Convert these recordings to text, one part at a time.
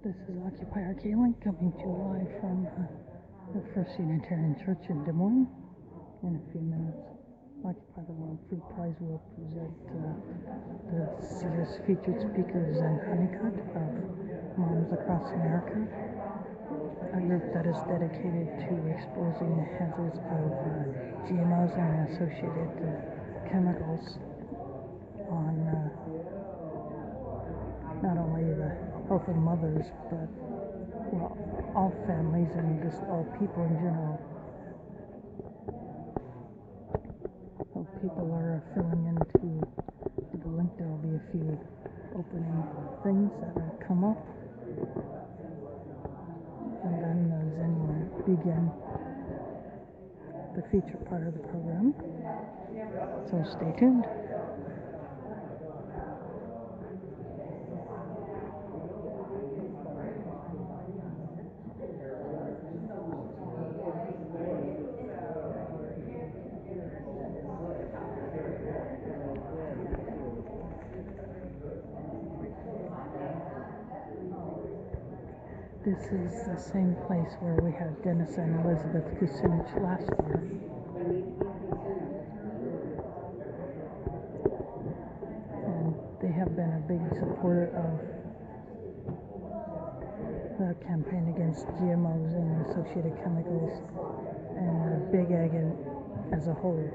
This is Occupy Arcadia coming to you live from the First Unitarian Church in Des Moines. In a few minutes, Occupy the World Food Prize will present the year's featured speaker, Zen Honeycutt of Moms Across America, a group that is dedicated to exposing the hazards of GMOs and associated chemicals on not only the health of mothers, but all families and just all people in general. So people are filling into the link. There will be a few opening things that will come up, and then Zen will begin the feature part of the program. So stay tuned. This is the same place where we had Dennis and Elizabeth Kucinich last year. And they have been a big supporter of the campaign against GMOs and associated chemicals and Big Ag as a whole.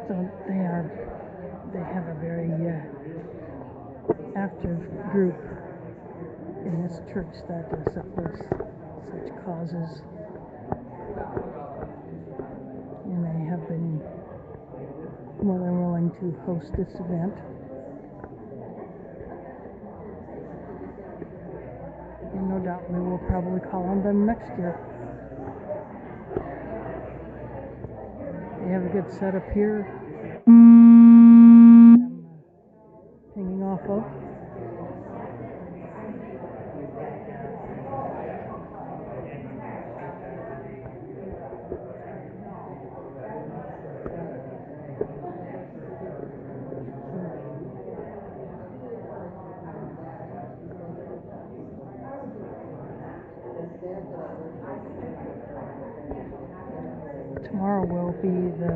So they have a very active group in this church that supports such causes, and they have been more than willing to host this event. And no doubt we will probably call on them next year. They have a good setup here. I'm hanging off of. Tomorrow will be the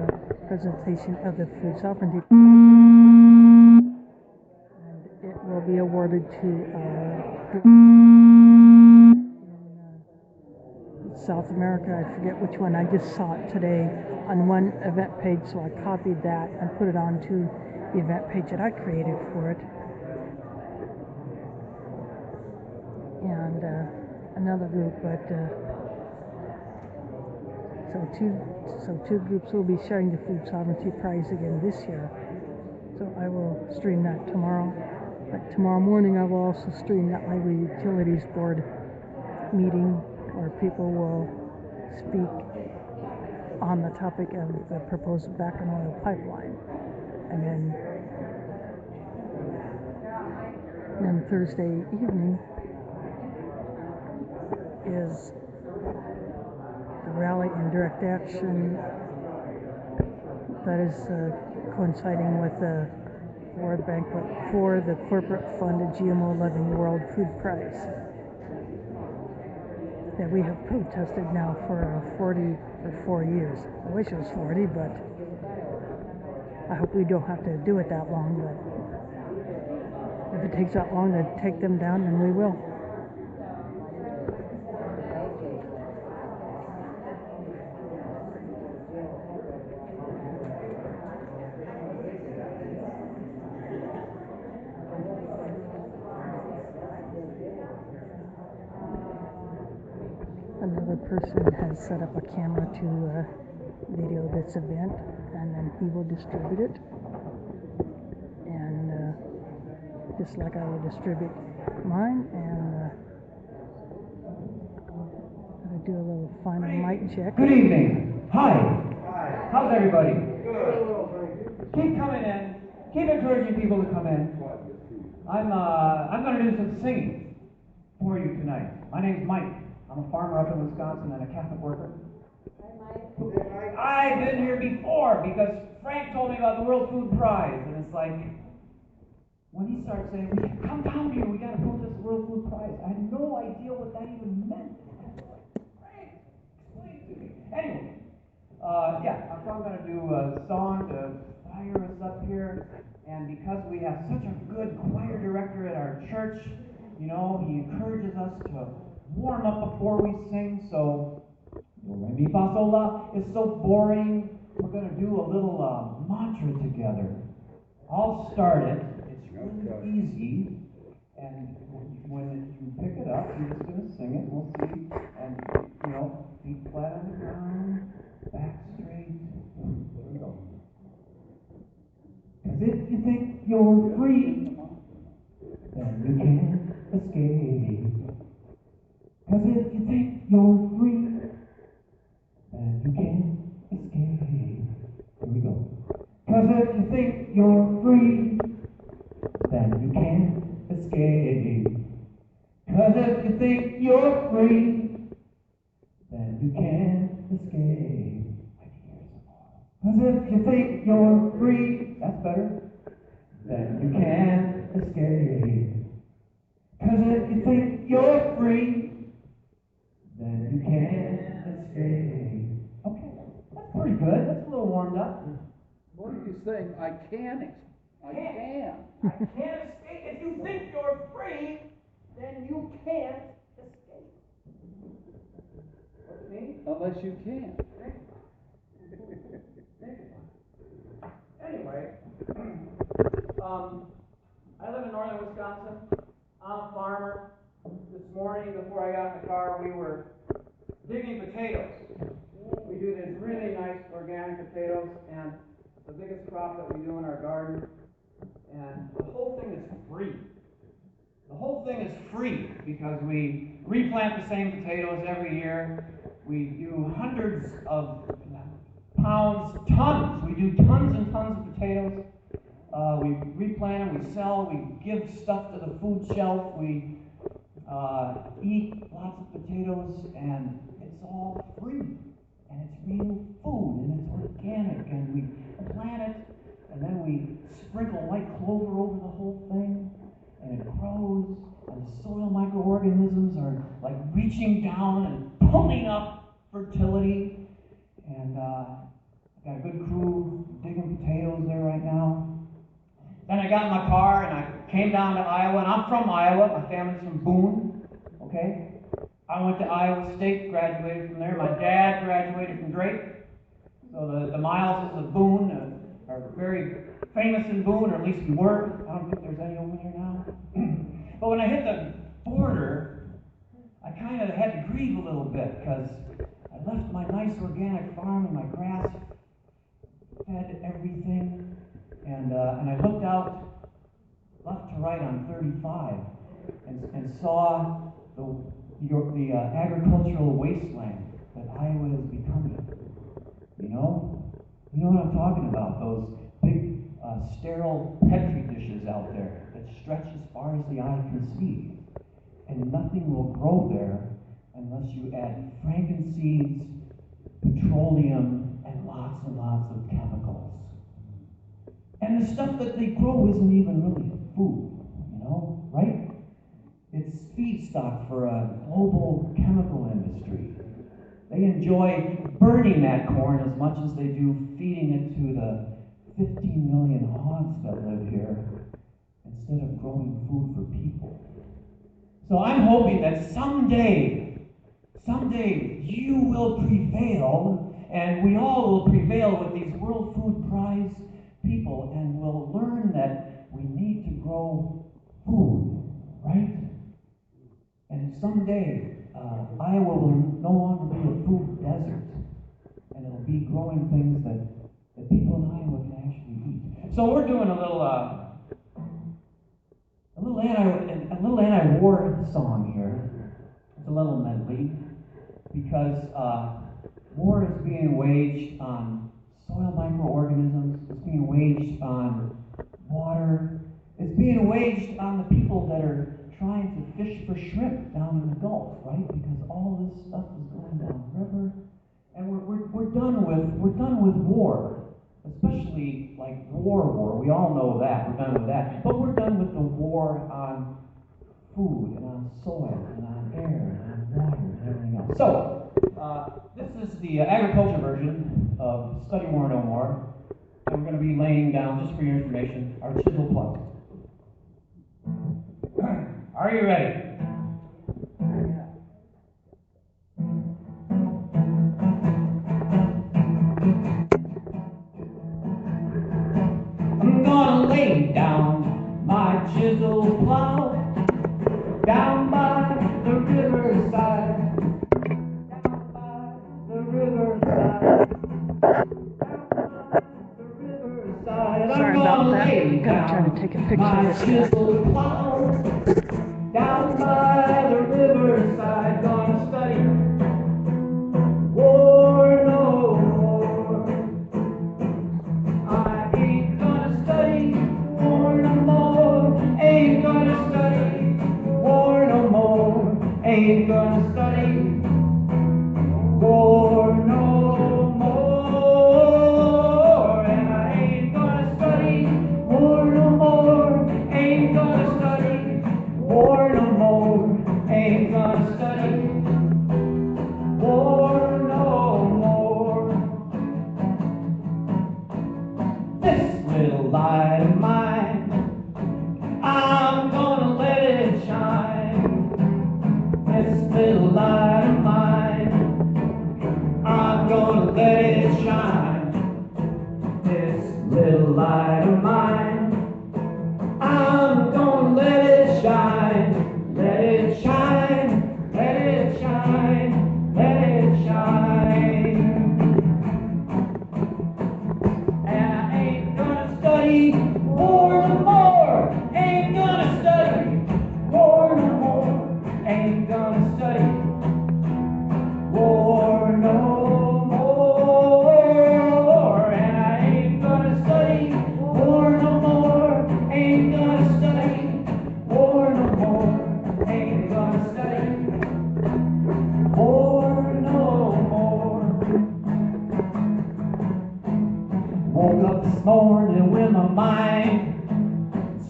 presentation of the food sovereignty, and it will be awarded to South America. I forget which one. I just saw it today on one event page, so I copied that and put it onto the event page that I created for it. And another group, but so two groups will be sharing the Food Sovereignty Prize again this year. So I will stream that tomorrow. But tomorrow morning I will also stream that Highway Utilities Board meeting where people will speak on the topic of the proposed Bakken oil pipeline. And then Thursday evening is the rally and direct action that is coinciding with the award banquet for the corporate funded GMO Loving World Food Prize that we have protested now for 4 years. I wish it was 40, but I hope we don't have to do it that long. But if it takes that long to take them down, then we will. Another person has set up a camera to video this event, and then he will distribute it. And just like I will distribute mine, and I'm going to do a little final mic check. Good evening. Hi. How's everybody? Good. Keep coming in. Keep encouraging people to come in. I'm going to do some singing. you tonight. My name's Mike. I'm a farmer up in Wisconsin and a Catholic worker. I've been here before because Frank told me about the World Food Prize, and it's like, when he starts saying, come down here, we got to protest the World Food Prize, I had no idea what that even meant. Frank, explain to me. Anyway, so I'm going to do a song to fire us up here, and because we have such a good choir director at our church, he encourages us to warm up before we sing, so do, re, mi, fa, sol, la is so boring. We're going to do a little mantra together. I'll start it. It's really easy. And when you pick it up, you're just going to sing it. We'll see. And, feet flat on the ground, back straight. There we go. Because if you think you're free, then you can't escape. Because if you think you're free, and you can't escape. Here we go. Because if you think you're free, then you can't escape. Because if you think you're free, then you can't escape. Because if you think you're free, that's better, then you can't escape. Because if you think you're free, then you can't escape. Okay, that's pretty good. That's a little warmed up. What are you saying? I can. I can't escape. If you think you're free, then you can't escape. What's it mean? Unless you can. Anyway, I live in northern Wisconsin. I'm a farmer. This morning, before I got in the car, we were digging potatoes. We do these really nice organic potatoes, and the biggest crop that we do in our garden. And the whole thing is free. The whole thing is free because we replant the same potatoes every year. We do hundreds of pounds, tons. We do tons and tons of potatoes. We replant them, we sell, we give stuff to the food shelf, we eat lots of potatoes, and it's all free. And it's real food, and it's organic, and we plant it, and then we sprinkle white clover over the whole thing, and it grows, and the soil microorganisms are like reaching down and pulling up fertility, and I've got a good crew digging potatoes there right now. Then I got in my car and I came down to Iowa, and I'm from Iowa. My family's from Boone, okay? I went to Iowa State, graduated from there. My dad graduated from Drake. So the Mileses of Boone are very famous in Boone, or at least we were. I don't think there's any over there now. But when I hit the border, I kind of had to grieve a little bit because I left my nice organic farm and my grass fed everything. And I looked out left to right on 35 and saw the agricultural wasteland that Iowa is becoming. You know what I'm talking about, those big sterile petri dishes out there that stretch as far as the eye can see. And nothing will grow there unless you add frankenseeds, petroleum, and lots of chemicals. And the stuff that they grow isn't even really food, right? It's feedstock for a global chemical industry. They enjoy burning that corn as much as they do feeding it to the 15 million hogs that live here instead of growing food for people. So I'm hoping that someday you will prevail, and we all will prevail with these World Food Prize people, and we'll learn that we need to grow food, right? And someday, Iowa will no longer be a food desert, and it'll be growing things that people in Iowa can actually eat. So we're doing a little anti-war song here. It's a little medley because war is being waged on soil microorganisms. It's being waged on water. It's being waged on the people that are trying to fish for shrimp down in the Gulf, right? Because all this stuff is going downriver, and we're done with war, especially like war. We all know that we're done with that, but we're done with the war on food and on soil and on air and on water and everything else. So this is the agriculture version of Study War No More, and we're going to be laying down, just for your information, our chisel plug. Are you ready? I'm gonna lay down my chisel plow down by the riverside, down by the riverside, down by the riverside. Sorry I'm about gonna that. lay Gotta try to take a picture my of this guy. chisel plow down by the riverside. Gonna study war no more. I ain't gonna study war no more. Ain't gonna study war no more. Ain't gonna study war no more. And I ain't gonna study war no more. Ain't gonna study war no more. Ain't gonna study war no more. This little light of mine, I'm gonna let it shine. This little light of mine, I'm gonna let it shine. This little light of mine, I'm gonna let it shine. Let it shine, let it shine, let it shine. And I ain't gonna study war no more. Ain't gonna study war no more. Ain't gonna study war no more. And I ain't gonna study war no more. Ain't gonna study war no more. Ain't gonna study war no more. Woke up this morning with my mind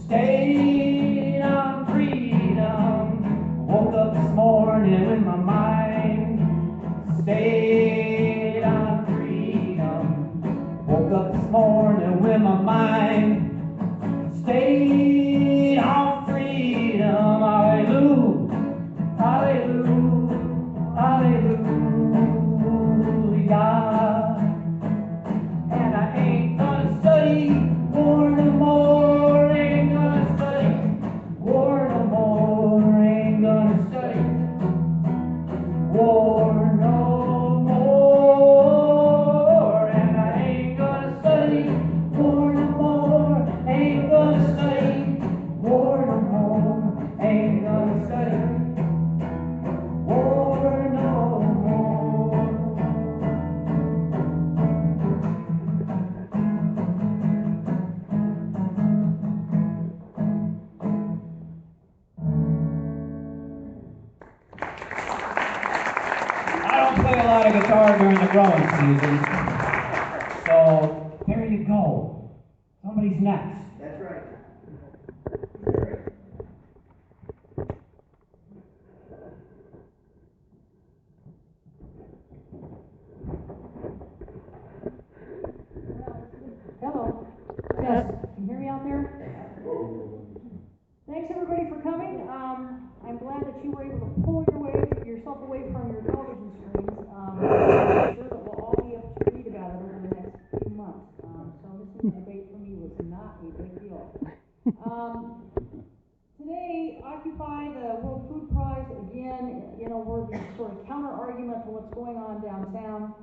stayed on freedom. Woke up this morning with my mind stayed on freedom. Woke up this morning with my mind stayed on freedom. Hallelujah, hallelujah, hallelujah. And I ain't gonna study war no more. Ain't gonna study war no more. Ain't gonna study war no more. And I ain't gonna study war no more. Ain't gonna study war no more. Ain't gonna study war no more. I don't play a lot of guitar during the growing season, so there you go. Somebody's next. That's right. Hello. Yes, can you hear me out there? Thanks everybody for coming. I'm glad that you were able to pull yourself away from your television screens. I'm sure that we'll all be able to read about it over the next few months. So missing the debate for me was not a big deal. Today, Occupy the World Food Prize, again, we're the sort of counter argument to what's going on downtown.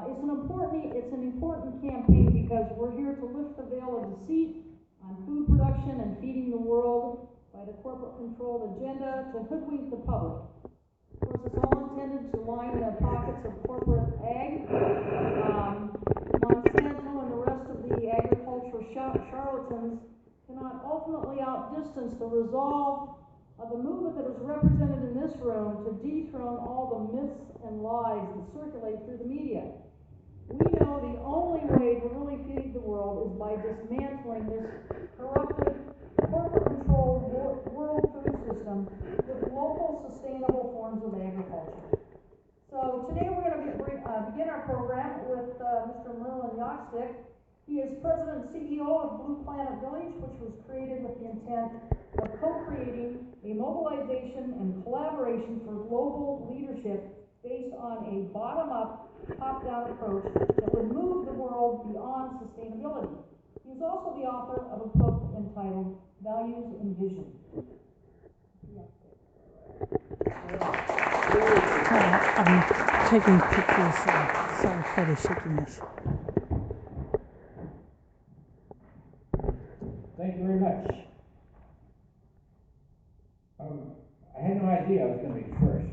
It's an important campaign because we're here to lift the veil of deceit on food production and feeding the world by the corporate-controlled agenda to hoodwink the public. Of course, it's all intended to line the pockets of corporate ag. Monsanto and the rest of the agricultural charlatans cannot ultimately outdistance the resolve the movement that is represented in this room to dethrone all the myths and lies that circulate through the media. We know the only way to really feed the world is by dismantling this corrupted, corporate-controlled world food system with local, sustainable forms of agriculture. So today we're going to begin our program with Mr. Merlin Yockstick. He is President and CEO of Blue Planet Village, which was created with the intent of co-creating a mobilization and collaboration for global leadership based on a bottom-up, top-down approach that would move the world beyond sustainability. He is also the author of a book entitled Values and Vision. I'm taking pictures, sorry for the shakiness. Thank you very much. I had no idea I was going to be first.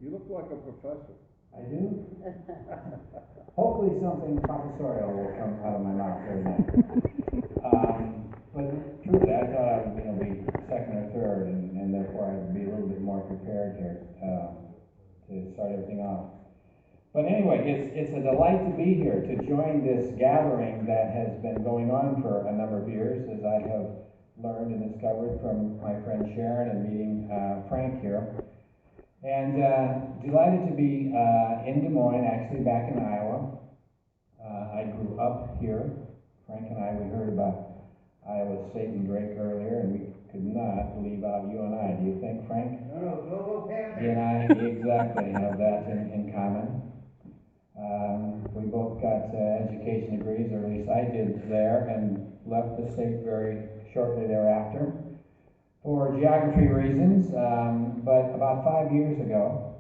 You look like a professor. I do? Hopefully something professorial will come out of my mouth very nice. But truly, I thought I would be second or third, and therefore I would be a little bit more prepared here to start everything off. But anyway, it's a delight to be here, to join this gathering that has been going on for a number of years, as I have learned and discovered from my friend Sharon and meeting Frank here. And delighted to be in Des Moines, actually back in Iowa. I grew up here. Frank and I, we heard about Iowa State and Drake earlier, and we could not leave out you and I. Do you think, Frank? No, You and I exactly have that in common. We both got education degrees, or at least I did there, and left the state very shortly thereafter for geography reasons. But about 5 years ago,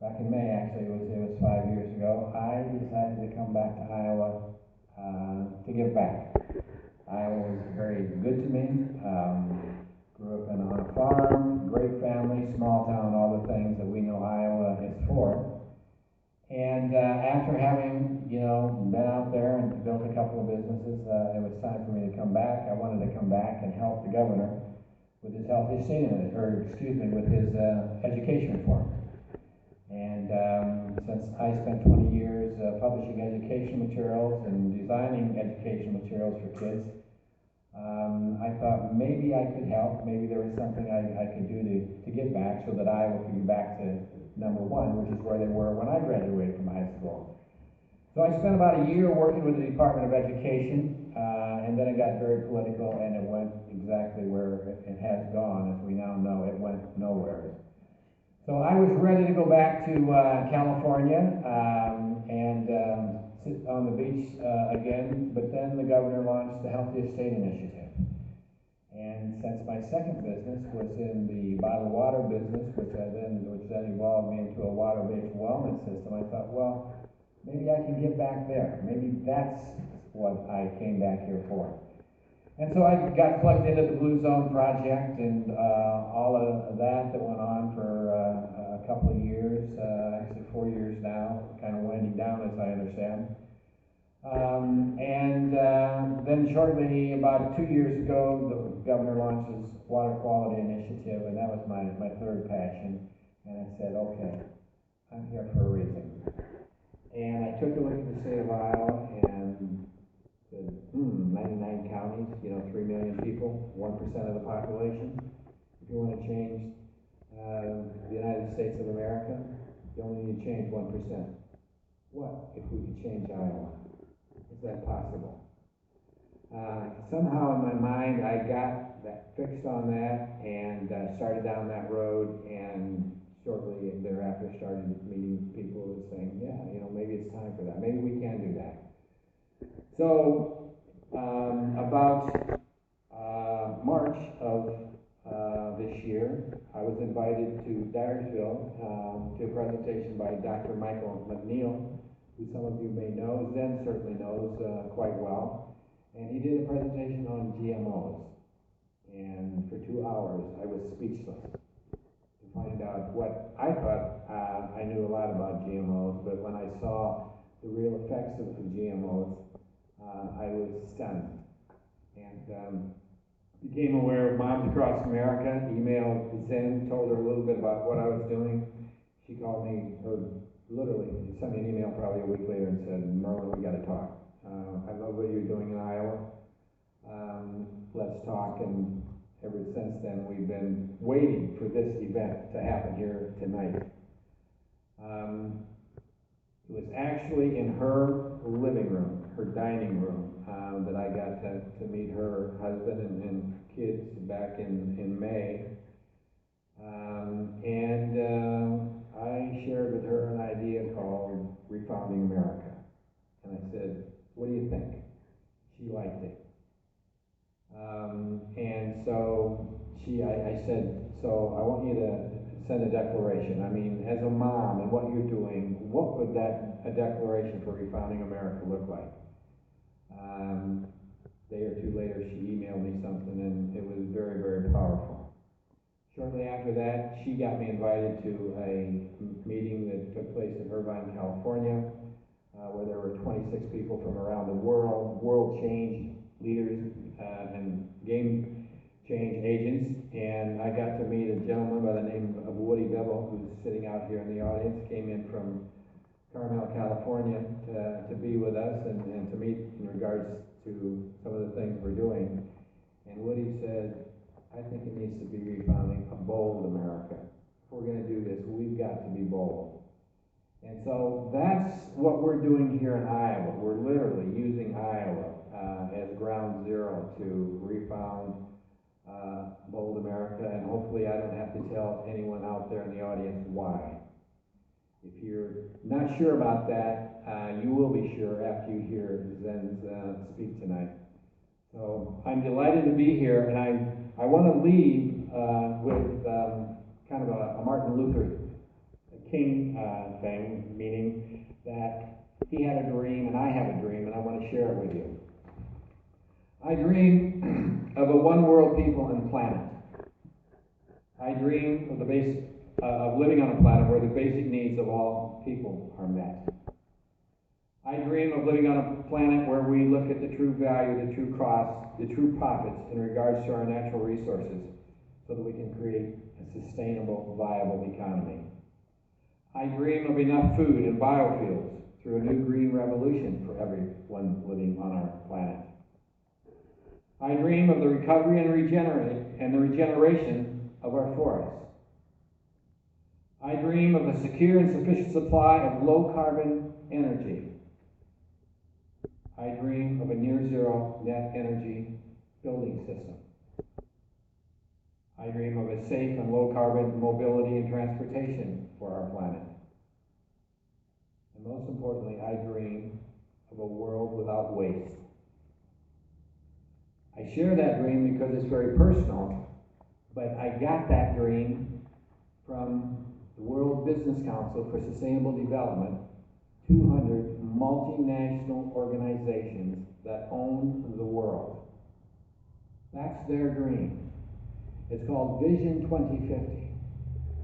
back in May actually, it was 5 years ago, I decided to come back to Iowa to give back. Iowa was very good to me. Grew up on a farm, great family, small town, all the things that we know Iowa is for. And after having, been out there and built a couple of businesses, it was time for me to come back. I wanted to come back and help the governor with his with his education reform. And since I spent 20 years publishing education materials and designing education materials for kids, I thought maybe I could help. Maybe there was something I could do to give back so that Iowa could get back to number one, which is where they were when I graduated from high school. So I spent about a year working with the Department of Education, and then it got very political, and it went exactly where it has gone. As we now know, it went nowhere. So I was ready to go back to California and sit on the beach again, but then the governor launched the Healthiest State Initiative. And since my second business was in the bottled water business, which then evolved me into a water-based wellness system, I thought, well, maybe I can get back there. Maybe that's what I came back here for. And so I got plugged into the Blue Zone project and all of that went on for a couple of years, actually 4 years now, kind of winding down as I understand. Then shortly, about 2 years ago, the governor launched his Water Quality Initiative, and that was my third passion. And I said, okay, I'm here for a reason. And I took a look at the state of Iowa and said, 99 counties, 3 million people, 1% of the population. If you want to change the United States of America, you only need to change 1%. What if we could change Iowa? Is that possible? Somehow in my mind I got that fixed on that and started down that road, and shortly thereafter started meeting people who were saying, yeah, maybe it's time for that. Maybe we can do that. So about March of this year, I was invited to Dyersville to a presentation by Dr. Michael McNeil, who some of you may know. Zen certainly knows quite well. And he did a presentation on GMOs. And for 2 hours, I was speechless to find out what I thought I knew a lot about GMOs, but when I saw the real effects of GMOs, I was stunned. And became aware of Moms Across America, emailed Zen, told her a little bit about what I was doing. She called me, or literally sent me an email probably a week later and said, Merlin, we got to talk. I love what you're doing in Iowa. Let's talk. And ever since then, we've been waiting for this event to happen here tonight. It was actually in her living room, her dining room, that I got to meet her husband and kids back in May. I shared with her an idea called Refounding America. And I said, what do you think? She liked it. And so I said, so I want you to send a declaration. I mean, as a mom and what you're doing, what would a declaration for Refounding America look like? A day or two later, she emailed me something, and it was very, very powerful. Shortly after that, she got me invited to a meeting that took place in Irvine, California, where there were 26 people from around the world change leaders and game change agents, and I got to meet a gentleman by the name of Woody Bevel, who's sitting out here in the audience, came in from Carmel, California to be with us and to meet in regards to some of the things we're doing. And Woody said, I think it needs to be refounding a bold America. If we're going to do this, we've got to be bold. And so that's what we're doing here in Iowa. We're literally using Iowa as ground zero to refound bold America, and hopefully I don't have to tell anyone out there in the audience why. If you're not sure about that, you will be sure after you hear Zen speak tonight. So I'm delighted to be here, and I want to leave with kind of a Martin Luther King thing, meaning that he had a dream and I have a dream, and I want to share it with you. I dream of a one world people and planet. I dream of of living on a planet where the basic needs of all people are met. I dream of living on a planet where we look at the true value, the true cost, the true profits in regards to our natural resources so that we can create a sustainable, viable economy. I dream of enough food and biofuels through a new green revolution for everyone living on our planet. I dream of the recovery and the regeneration of our forests. I dream of a secure and sufficient supply of low-carbon energy. I dream of a near-zero net energy building system. I dream of a safe and low-carbon mobility and transportation for our planet. And most importantly, I dream of a world without waste. I share that dream because it's very personal, but I got that dream from the World Business Council for Sustainable Development, 200 multinational organizations that own the world. That's their dream. It's called Vision 2050.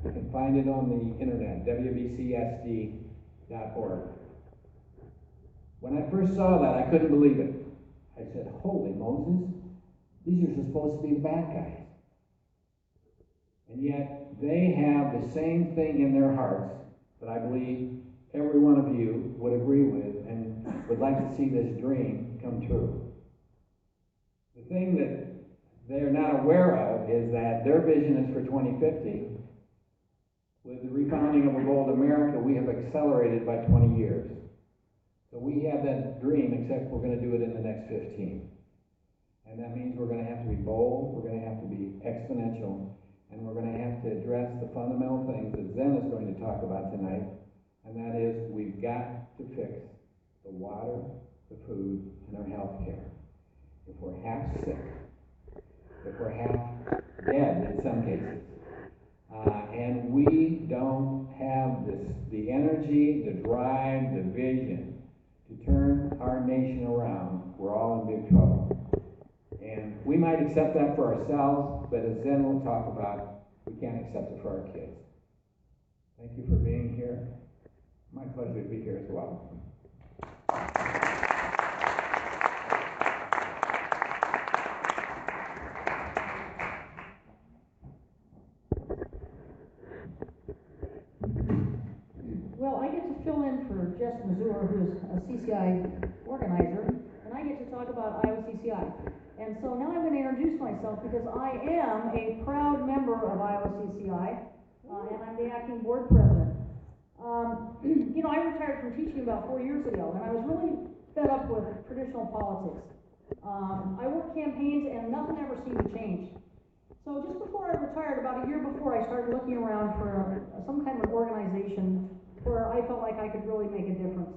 You can find it on the internet, wbcsd.org. When I first saw that, I couldn't believe it. I said, holy Moses, these are supposed to be the bad guys. And yet, they have the same thing in their hearts that I believe every one of you would agree with and would like to see this dream come true. The thing that they're not aware of is that their vision is for 2050. With the refounding of a bold America, we have accelerated by 20 years. So we have that dream, except we're going to do it in the next 15. And that means we're going to have to be bold, we're going to have to be exponential, and we're going to have to address the fundamental things that Zen is going to talk about tonight, and that is we've got to fix the water, the food, and our health care. If we're half sick, if we're half dead in some cases, and we don't have the energy, the drive, the vision to turn our nation around, we're all in big trouble. And we might accept that for ourselves, but as Zen will talk about, we can't accept it for our kids. Thank you for being here. My pleasure to be here as well. fill in for Jess Mazur, who's a CCI organizer, and I get to talk about Iowa CCI. And so now I'm going to introduce myself because I am a proud member of Iowa CCI, and I'm the acting board president. You know, I retired from teaching about 4 years ago, and I was really fed up with traditional politics. I worked campaigns, and nothing ever seemed to change. So just before I retired, about a year before, I started looking around for some kind of organization where I felt like I could really make a difference.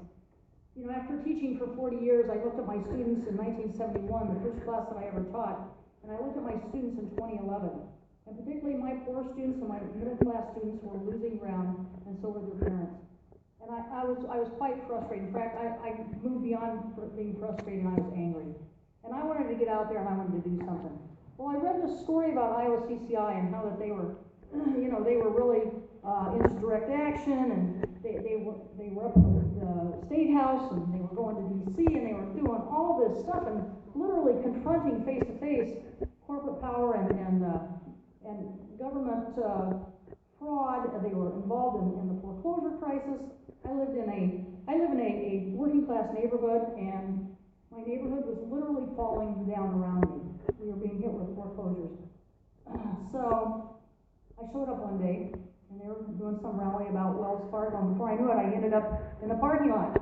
You know, after teaching for 40 years, I looked at my students in 1971, the first class that I ever taught, and I looked at my students in 2011. And particularly my poor students and my middle class students were losing ground, and so were their parents. And I was quite frustrated. In fact, I moved beyond being frustrated, and I was angry. And I wanted to get out there and I wanted to do something. Well, I read this story about Iowa CCI and how that they were, you know, they were really into direct action, and they were up at the State House, and they were going to D.C., and they were doing all this stuff and literally confronting face to face corporate power and government fraud. They were involved in the foreclosure crisis. I live in a working class neighborhood, and my neighborhood was literally falling down around me. We were being hit with foreclosures. So I showed up one day, and they were doing some rally about Wells Fargo, and before I knew it, I ended up in the parking lot.